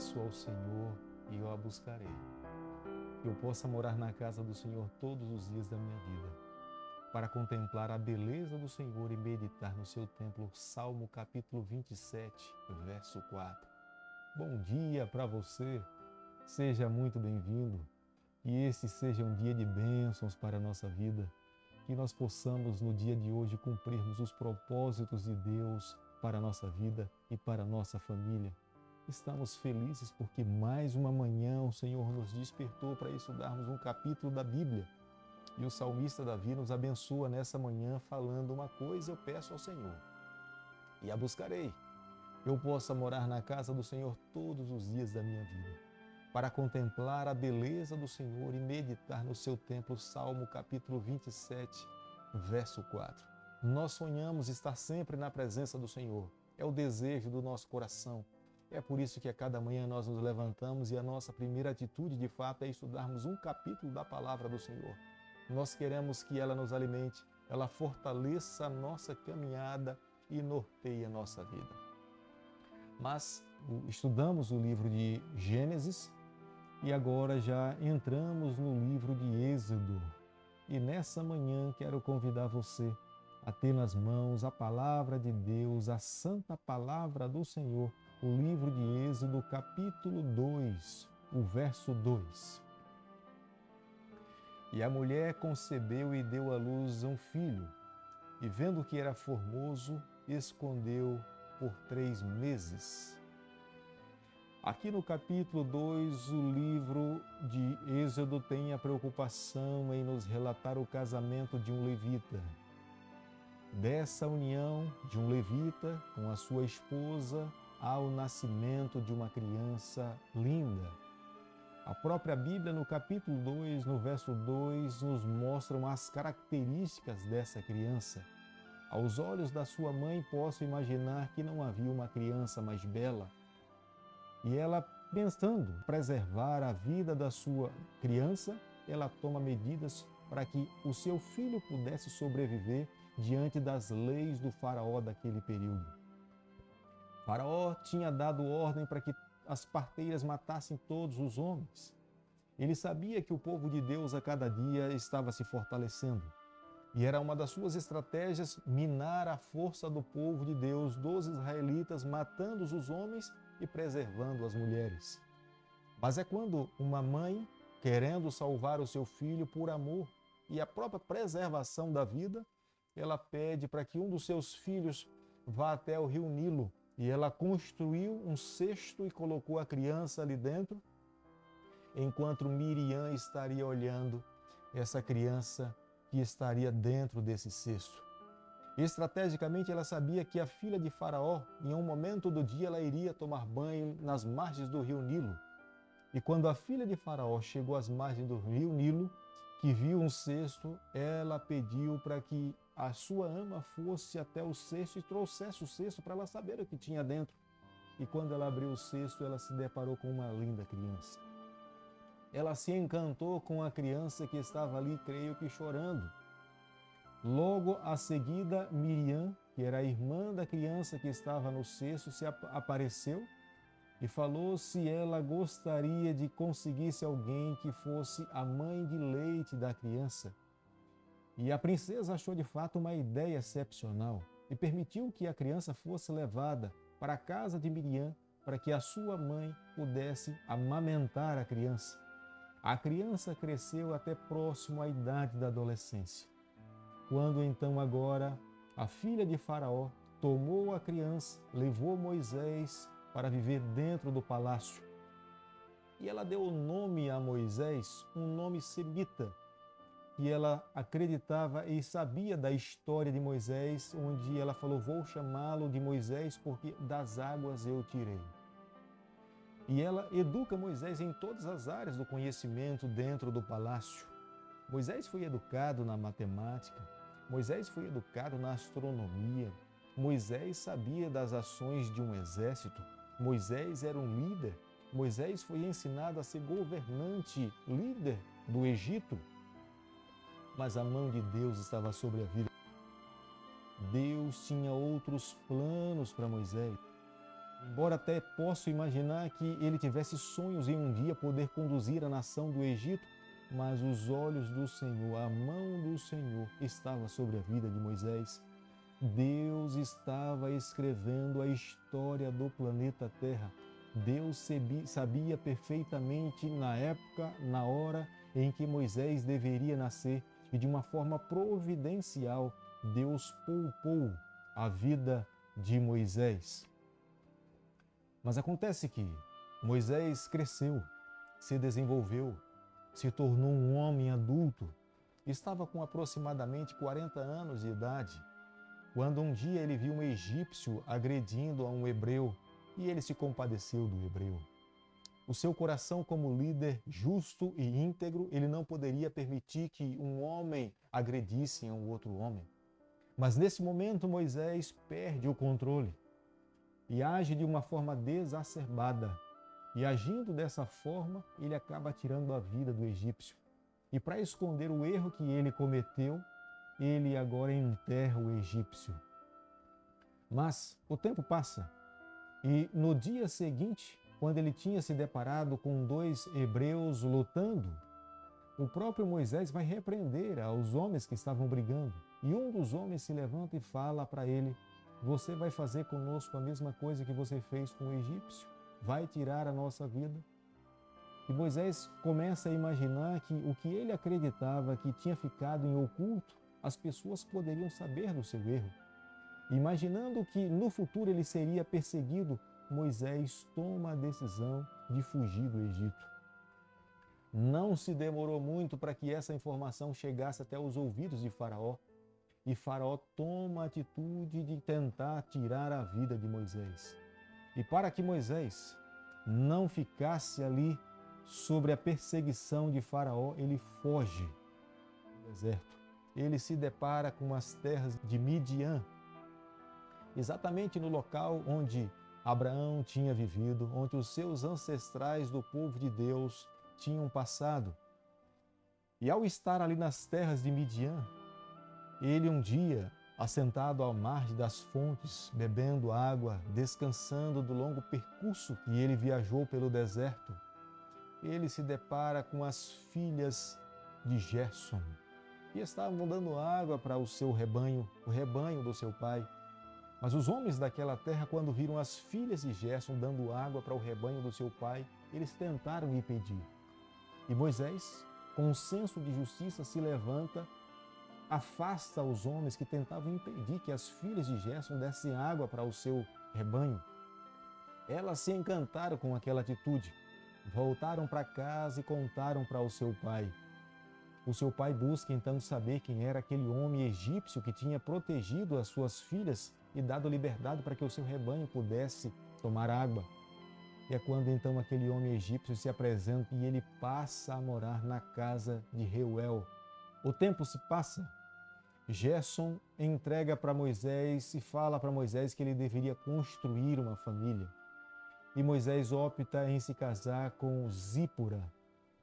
peço ao Senhor e eu a buscarei. Que eu possa morar na casa do Senhor todos os dias da minha vida, para contemplar a beleza do Senhor e meditar no seu templo. Salmo capítulo 27, verso 4. Bom dia para você, seja muito bem-vindo. Que esse seja um dia de bênçãos para a nossa vida. Que nós possamos no dia de hoje cumprirmos os propósitos de Deus para a nossa vida e para a nossa família. Estamos felizes porque mais uma manhã o Senhor nos despertou para estudarmos um capítulo da Bíblia. E o salmista Davi nos abençoa nessa manhã falando: uma coisa eu peço ao Senhor, e a buscarei. Eu possa morar na casa do Senhor todos os dias da minha vida, para contemplar a beleza do Senhor e meditar no seu templo. Salmo capítulo 27, verso 4. Nós sonhamos estar sempre na presença do Senhor. É o desejo do nosso coração. É por isso que a cada manhã nós nos levantamos e a nossa primeira atitude, de fato, é estudarmos um capítulo da palavra do Senhor. Nós queremos que ela nos alimente, ela fortaleça a nossa caminhada e norteie a nossa vida. Mas estudamos o livro de Gênesis e agora já entramos no livro de Êxodo. E nessa manhã quero convidar você a ter nas mãos a palavra de Deus, a santa palavra do Senhor, o livro de Êxodo, capítulo 2, o verso 2. E a mulher concebeu e deu à luz um filho, e vendo que era formoso, escondeu por 3 meses. Aqui no capítulo 2, o livro de Êxodo tem a preocupação em nos relatar o casamento de um levita. Dessa união de um levita com a sua esposa, há o nascimento de uma criança linda. A própria Bíblia, no capítulo 2, no verso 2, nos mostram as características dessa criança. Aos olhos da sua mãe, posso imaginar que não havia uma criança mais bela. E ela, pensando em preservar a vida da sua criança, ela toma medidas para que o seu filho pudesse sobreviver diante das leis do faraó daquele período. O faraó tinha dado ordem para que as parteiras matassem todos os homens. Ele sabia que o povo de Deus a cada dia estava se fortalecendo. E era uma das suas estratégias minar a força do povo de Deus, dos israelitas, matando os homens e preservando as mulheres. Mas é quando uma mãe, querendo salvar o seu filho por amor e a própria preservação da vida, ela pede para que um dos seus filhos vá até o rio Nilo, e ela construiu um cesto e colocou a criança ali dentro, enquanto Miriam estaria olhando essa criança que estaria dentro desse cesto. Estrategicamente, ela sabia que a filha de Faraó, em um momento do dia, ela iria tomar banho nas margens do rio Nilo. E quando a filha de Faraó chegou às margens do rio Nilo, que viu um cesto, ela pediu para que a sua ama fosse até o cesto e trouxesse o cesto para ela saber o que tinha dentro. E quando ela abriu o cesto, ela se deparou com uma linda criança. Ela se encantou com a criança que estava ali, creio que chorando. Logo a seguida, Miriam, que era a irmã da criança que estava no cesto, se apareceu e falou se ela gostaria de conseguisse alguém que fosse a mãe de leite da criança. E a princesa achou de fato uma ideia excepcional e permitiu que a criança fosse levada para a casa de Miriam para que a sua mãe pudesse amamentar a criança. A criança cresceu até próximo à idade da adolescência. Quando então agora a filha de Faraó tomou a criança, levou Moisés para viver dentro do palácio. E ela deu o nome a Moisés, um nome semita, que ela acreditava e sabia da história de Moisés, onde ela falou: vou chamá-lo de Moisés porque das águas eu tirei. E ela educa Moisés em todas as áreas do conhecimento dentro do palácio. Moisés foi educado na matemática, Moisés foi educado na astronomia, Moisés sabia das ações de um exército, Moisés era um líder, Moisés foi ensinado a ser governante, líder do Egito. Mas a mão de Deus estava sobre a vida. Deus tinha outros planos para Moisés. Embora até possa imaginar que ele tivesse sonhos em um dia poder conduzir a nação do Egito, mas os olhos do Senhor, a mão do Senhor estava sobre a vida de Moisés. Deus estava escrevendo a história do planeta Terra. Deus sabia perfeitamente na época, na hora em que Moisés deveria nascer, e de uma forma providencial, Deus poupou a vida de Moisés. Mas acontece que Moisés cresceu, se desenvolveu, se tornou um homem adulto, estava com aproximadamente 40 anos de idade, quando um dia ele viu um egípcio agredindo a um hebreu e ele se compadeceu do hebreu. O seu coração, como líder justo e íntegro, ele não poderia permitir que um homem agredisse a um outro homem. Mas nesse momento Moisés perde o controle e age de uma forma desacerbada. E agindo dessa forma, ele acaba tirando a vida do egípcio. E para esconder o erro que ele cometeu, ele agora enterra o egípcio. Mas o tempo passa e no dia seguinte, quando ele tinha se deparado com dois hebreus lutando, o próprio Moisés vai repreender aos homens que estavam brigando. E um dos homens se levanta e fala para ele: você vai fazer conosco a mesma coisa que você fez com o egípcio? Vai tirar a nossa vida? E Moisés começa a imaginar que o que ele acreditava que tinha ficado em oculto, as pessoas poderiam saber do seu erro. Imaginando que no futuro ele seria perseguido, Moisés toma a decisão de fugir do Egito. Não se demorou muito para que essa informação chegasse até os ouvidos de Faraó. E Faraó toma a atitude de tentar tirar a vida de Moisés. E para que Moisés não ficasse ali sobre a perseguição de Faraó, ele foge do deserto. Ele se depara com as terras de Midian, exatamente no local onde Abraão tinha vivido, onde os seus ancestrais do povo de Deus tinham passado. E ao estar ali nas terras de Midian, ele um dia, assentado à margem das fontes, bebendo água, descansando do longo percurso que ele viajou pelo deserto, ele se depara com as filhas de Gersom, que estavam dando água para o seu rebanho, o rebanho do seu pai. Mas os homens daquela terra, quando viram as filhas de Gersom dando água para o rebanho do seu pai, eles tentaram impedir. E Moisés, com um senso de justiça, se levanta, afasta os homens que tentavam impedir que as filhas de Gersom dessem água para o seu rebanho. Elas se encantaram com aquela atitude, voltaram para casa e contaram para o seu pai. O seu pai busca então saber quem era aquele homem egípcio que tinha protegido as suas filhas e dado liberdade para que o seu rebanho pudesse tomar água. E é quando então aquele homem egípcio se apresenta e ele passa a morar na casa de Reuel. O tempo se passa. Gersom entrega para Moisés e fala para Moisés que ele deveria construir uma família. E Moisés opta em se casar com Zípora.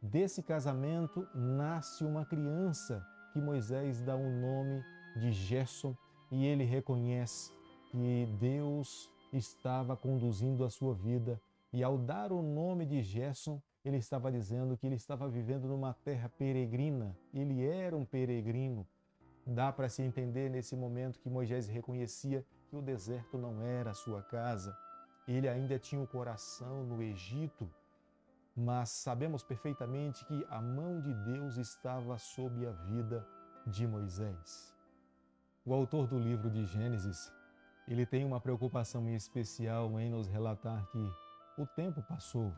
Desse casamento nasce uma criança que Moisés dá o nome de Gersom e ele reconhece que Deus estava conduzindo a sua vida. E ao dar o nome de Gersom, ele estava dizendo que ele estava vivendo numa terra peregrina. Ele era um peregrino. Dá para se entender nesse momento que Moisés reconhecia que o deserto não era a sua casa. Ele ainda tinha o coração no Egito, mas sabemos perfeitamente que a mão de Deus estava sobre a vida de Moisés. O autor do livro de Gênesis, ele tem uma preocupação em especial em nos relatar que o tempo passou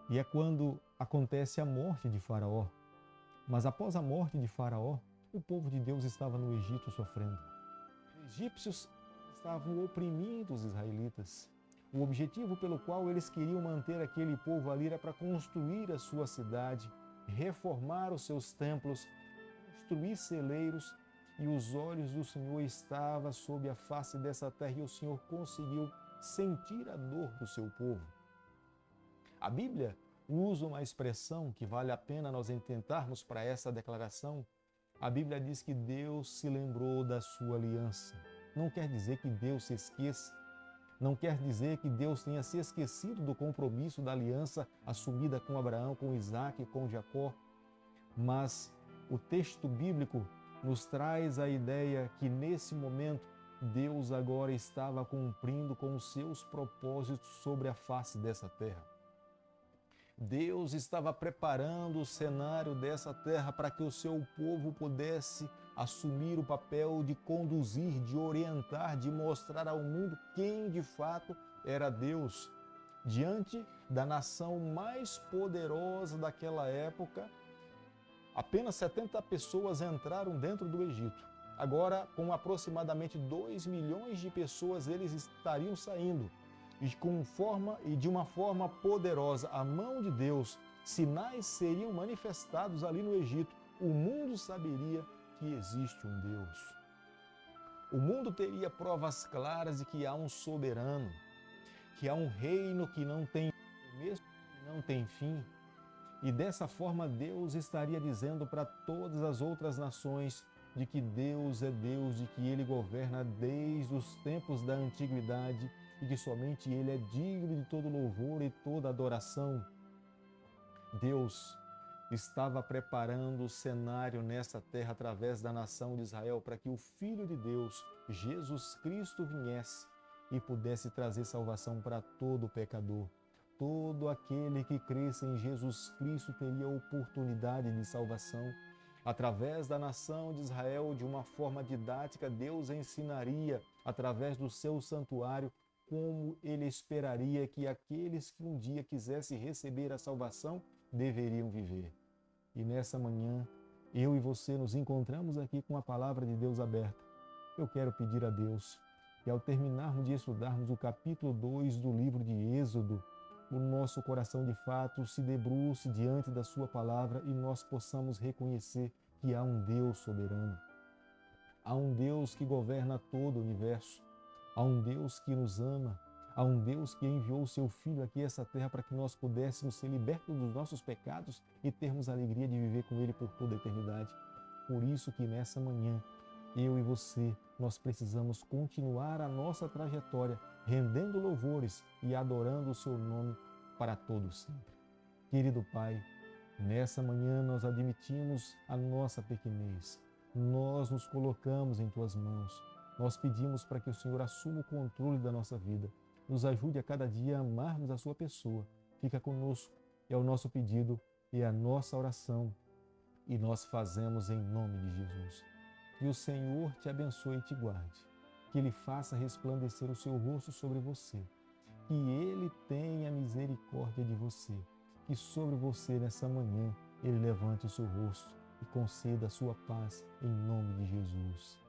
e é quando acontece a morte de Faraó. Mas após a morte de Faraó, o povo de Deus estava no Egito sofrendo. Os egípcios estavam oprimindo os israelitas. O objetivo pelo qual eles queriam manter aquele povo ali era para construir a sua cidade, reformar os seus templos, construir celeiros, e os olhos do Senhor estavam sobre a face dessa terra e o Senhor conseguiu sentir a dor do seu povo. A Bíblia usa uma expressão que vale a pena nós tentarmos para essa declaração. A Bíblia diz que Deus se lembrou da sua aliança. Não quer dizer que Deus se esqueça, Não quer dizer que Deus tenha se esquecido do compromisso da aliança assumida com Abraão, com Isaac e com Jacó, mas o texto bíblico nos traz a ideia que nesse momento Deus agora estava cumprindo com os seus propósitos sobre a face dessa terra. Deus estava preparando o cenário dessa terra para que o seu povo pudesse assumir o papel de conduzir, de orientar, de mostrar ao mundo quem de fato era Deus. Diante da nação mais poderosa daquela época, apenas 70 pessoas entraram dentro do Egito. Agora, com aproximadamente 2 milhões de pessoas, eles estariam saindo. E de uma forma poderosa, a mão de Deus, sinais seriam manifestados ali no Egito. O mundo saberia que existe um Deus. O mundo teria provas claras de que há um soberano, que há um reino que não tem começo e não tem fim. E dessa forma Deus estaria dizendo para todas as outras nações de que Deus é Deus, de que Ele governa desde os tempos da antiguidade e que somente Ele é digno de todo louvor e toda adoração. Deus estava preparando o cenário nessa terra através da nação de Israel para que o Filho de Deus, Jesus Cristo, viesse e pudesse trazer salvação para todo pecador. Todo aquele que cresce em Jesus Cristo teria oportunidade de salvação. Através da nação de Israel, de uma forma didática, Deus ensinaria, através do seu santuário, como Ele esperaria que aqueles que um dia quisessem receber a salvação deveriam viver. E nessa manhã, eu e você nos encontramos aqui com a palavra de Deus aberta. Eu quero pedir a Deus que ao terminarmos de estudarmos o capítulo 2 do livro de Êxodo, o nosso coração de fato se debruce diante da sua palavra e nós possamos reconhecer que há um Deus soberano. Há um Deus que governa todo o universo. Há um Deus que nos ama. Há um Deus que enviou o seu Filho aqui a essa terra para que nós pudéssemos ser libertos dos nossos pecados e termos a alegria de viver com Ele por toda a eternidade. Por isso que nessa manhã, eu e você, nós precisamos continuar a nossa trajetória, rendendo louvores e adorando o seu nome para todos sempre. Querido Pai, nessa manhã nós admitimos a nossa pequenez. Nós nos colocamos em Tuas mãos. Nós pedimos para que o Senhor assuma o controle da nossa vida. Nos ajude a cada dia a amarmos a Sua pessoa. Fica conosco. É o nosso pedido e a nossa oração. E nós fazemos em nome de Jesus. Que o Senhor te abençoe e te guarde. Que Ele faça resplandecer o seu rosto sobre você. Que Ele tenha misericórdia de você. Que sobre você nessa manhã Ele levante o seu rosto e conceda a sua paz em nome de Jesus.